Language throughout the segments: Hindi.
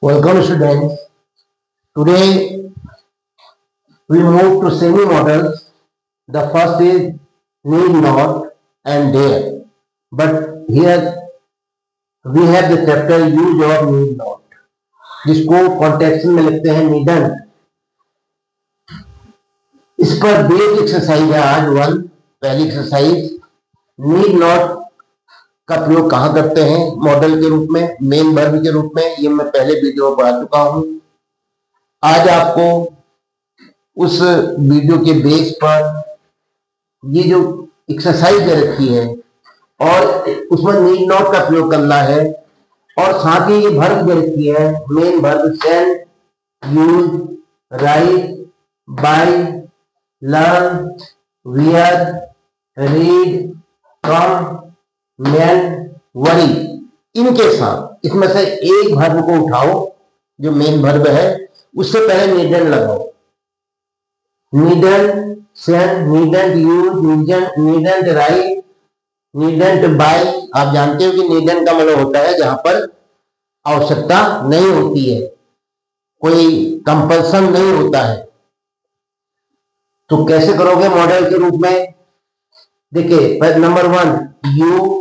Welcome students. Today we move to semi models. The first is need not and dare. But here we have the chapter use of need not, जिसको कॉन्टेक्स्ट में लिखते हैं नीडन। इस पर बेस एक्सरसाइज है आज वन। पहली एक्सरसाइज नीड नॉट का प्रयोग कहाँ करते हैं मॉडल के रूप में, मेन वर्ब के रूप में। ये मैं पहले वीडियो में पढ़ा चुका हूं। आज आपको उस वीडियो के बेस पर ये जो एक्सरसाइज दे रखी है और उसमें नीड नॉट का प्रयोग करना है, और साथ ही ये वर्ब दे रखी है, main verb send, use, write, buy, learn, wear, read, come, mend, worry. इनके साथ इसमें से एक वर्ब को उठाओ जो मेन वर्ब है, उससे पहले नीडन लगाओ। Needn't send, needn't use, needn't write, needn't buy. आप जानते हो कि नीडन का मतलब होता है जहां पर आवश्यकता नहीं होती है, कोई कंपल्सन नहीं होता है। तो कैसे करोगे मॉडल के रूप में? देखिए नंबर वन, यू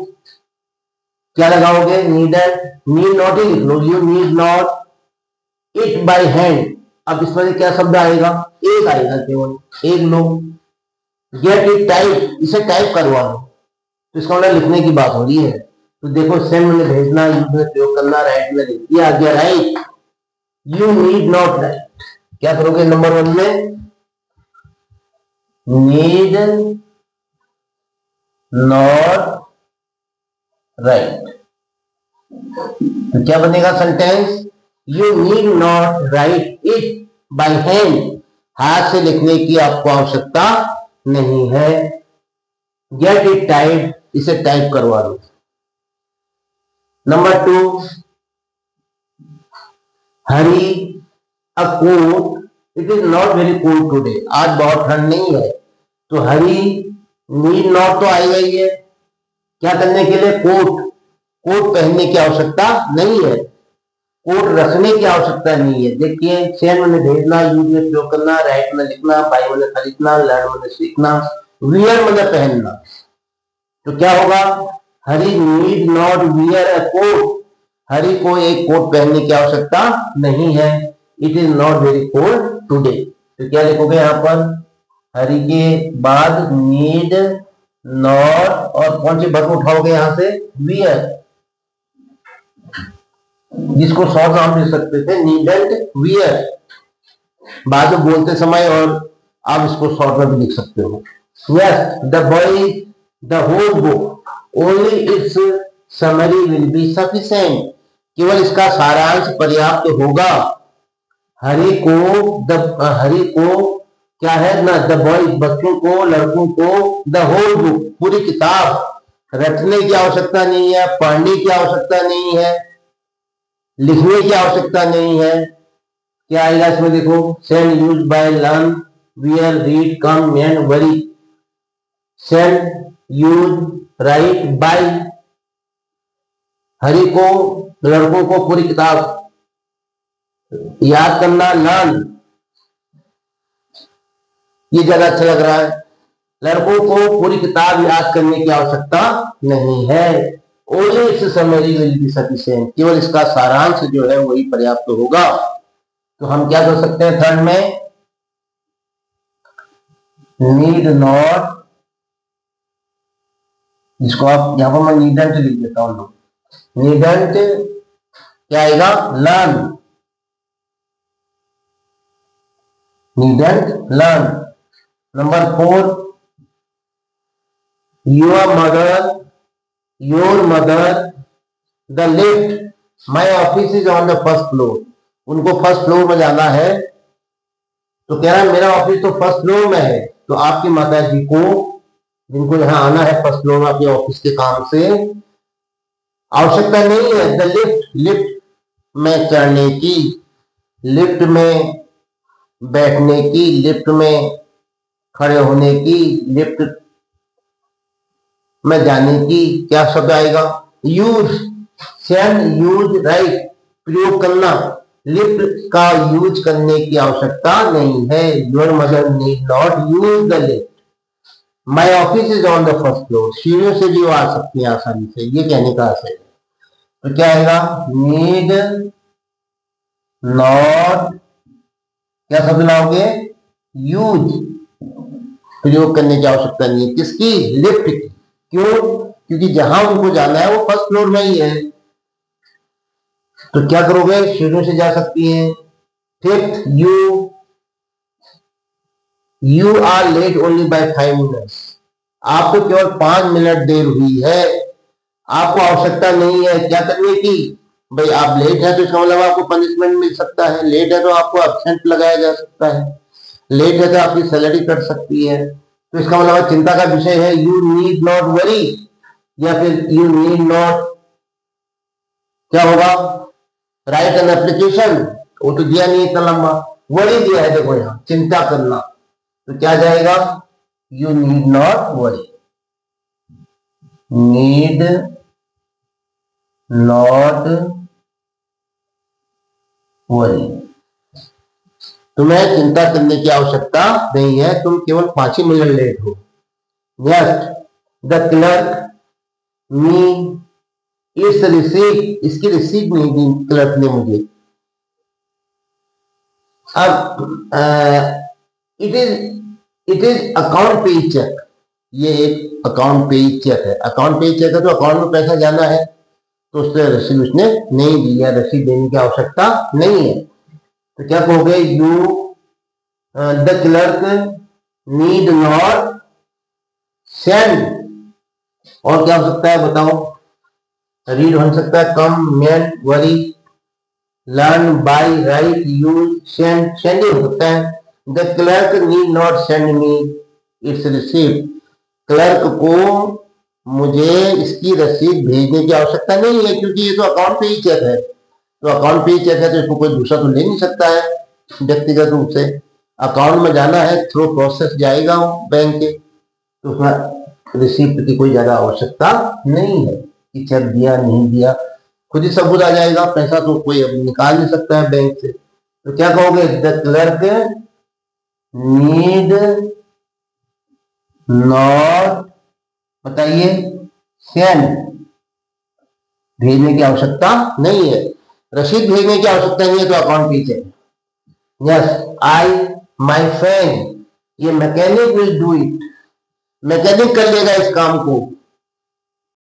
क्या लगाओगे? नीडन, नीड नॉट ही लिख लो। You need not it by hand. अब इसमें क्या शब्द आएगा? एक आएगा, केवल एक लो। गेट इट टाइप, इसे टाइप करवा लो। तो इसका मतलब लिखने की बात हो रही है। तो देखो सेंड में भेजना, यूज में प्रयोग करना, राइट में ये आ गया write. You need not write. क्या करोगे नंबर वन में? Need not write. तो क्या बनेगा sentence? You need not write it by hand. हाथ से लिखने की आपको आवश्यकता नहीं है। गेट इट टाइप, इसे टाइप करवा दो। Number two, hurry a coat, it is not very cold today. आज बहुत ठंड नहीं है। तो हरी, नीड नॉट तो आएगा ही है क्या करने के लिए? कोट। कोट पहनने की आवश्यकता नहीं है, कोट रखने की आवश्यकता नहीं है। देखिए सेंड में भेजना, यूज में प्रयोग करना, राइट में लिखना, बाय में खरीदना, लर्न में सीखना, वियर में पहनना। तो क्या होगा? Hari need not wear a coat. Hari को एक कोट पहनने की आवश्यकता नहीं है। It is not very cold today. तो क्या लिखोगे यहाँ पर? हरी के बाद नीड नॉट, और कौन सी वर्ब उठाओगे यहाँ से? वियर, जिसको शॉर्ट नाम दे सकते थे नीडेंट वियर बाद में बोलते समय, और आप इसको शॉर्ट में भी लिख सकते हो। Yes the boy the whole book only its summary will be sufficient. केवल इसका सारांश पर्याप्त होगा। हरी को क्या है ना? द बॉय, बच्चों को, लड़कों को, द होल बुक, पूरी किताब रटने की आवश्यकता नहीं है, पढ़ने की आवश्यकता नहीं है, लिखने की आवश्यकता नहीं है। क्या आएगा इसमें? देखो send, use, buy, learn, wear, read, come, mend, worry. Send, use, write, buy. Hari को, लड़कों को पूरी किताब याद करना, लर्न, ये ज्यादा अच्छा लग रहा है। लड़कों को पूरी किताब याद करने की आवश्यकता नहीं है। Only its summary will be sufficient, केवल इसका सारांश जो है वही पर्याप्त होगा। तो हम क्या कर सकते हैं थर्ड में? नीड नॉट, जिसको आप यहां पर मैं नीडेंट लिख देता हूं। नीडेंट क्या आएगा? Learn, needn't learn. Number four, your mother the lift, my office is on the first floor. उनको फर्स्ट फ्लोर में जाना है, तो कह रहा है मेरा ऑफिस तो फर्स्ट फ्लोर में है। तो आपकी माता जी को, जिनको यहाँ आना है फर्स्ट फ्लोर में अपने ऑफिस के काम से, आवश्यकता नहीं है द लिफ्ट, लिफ्ट में चढ़ने की, लिफ्ट में बैठने की, लिफ्ट में खड़े होने की, लिफ्ट में जाने की। क्या शब्द आएगा? यूज, सेंड, यूज, राइट, प्रयोग करना। लिफ्ट का यूज करने की आवश्यकता नहीं है। Your mother need not use the lift. My office is on the first floor. सीढ़ियों से भी वो आ सकती है आसानी से, ये कहने का आशय है। तो क्या आएगा, नीड नॉट, क्या शब्द लाओगे, यूज, प्रयोग करने की आवश्यकता नहीं है। किसकी, लिफ्ट की। क्यों, क्योंकि जहां उनको जाना है वो फर्स्ट फ्लोर में ही है। तो क्या करोगे, सीढ़ियों से जा सकती है। Fifth, you are late only by 5 minutes. आपको केवल 5 मिनट देर हुई है। आपको आवश्यकता नहीं है क्या करने की, भाई आप लेट है तो इसका मतलब आपको पनिशमेंट मिल सकता है। लेट है तो आपको एब्सेंट लगाया जा सकता है। लेट है तो आपकी सैलरी कट सकती है। तो इसका मतलब चिंता का विषय है। यू नीड नॉट वरी, या फिर यू नीड नॉट, क्या होगा, राइट एन एप्लीकेशन। वो तो दिया नहीं इतना लंबा, वरी दिया है, देखो यहां चिंता करना। तो क्या जाएगा, you need not worry, need not worry, तुम्हें चिंता करने की आवश्यकता नहीं है, तुम केवल 5 ही मिनट लेट हो। Next, the clerk me it's receipt, इसकी रिसीट नहीं दी क्लर्क ने मुझे। अब इट इज अकाउंट पे चेक, ये एक अकाउंट पे चेक है। अकाउंट पे चेक है तो अकाउंट में पैसा जाना है, तो उससे रसीद उसने नहीं दी, या रसीद देने की आवश्यकता नहीं है। तो क्या कहोगे, you the clerk need not send, और क्या हो सकता है बताओ, रीड हो सकता है, come, mend, worry, learn, buy, write, use, send, send ही हो सकता है। The clerk need not send me its receipt, clerk को मुझे इसकी रसीद भेजने की आवश्यकता नहीं है, क्योंकि ये तो अकाउंट पे ही चेक है। तो अकाउंट पे ही चेक है तो इसको कोई दूसरा तो ले नहीं सकता है व्यक्तिगत रूप से। अकाउंट में जाना है, थ्रू प्रोसेस जाएगा बैंक के, तो उसमें रिसीप्ट की कोई ज्यादा आवश्यकता नहीं है कि चेक दिया नहीं दिया, खुद ही सबूत आ जाएगा। पैसा तो कोई अब निकाल नहीं सकता है बैंक से। तो क्या कहोगे, द क्लर्क नीड नॉट, बताइए, सेंड, भेजने की आवश्यकता नहीं है, रसीद भेजने की आवश्यकता नहीं है, तो अकाउंट पे check. Yes, I my friend, ये mechanic will do it, mechanic कर लेगा इस काम को।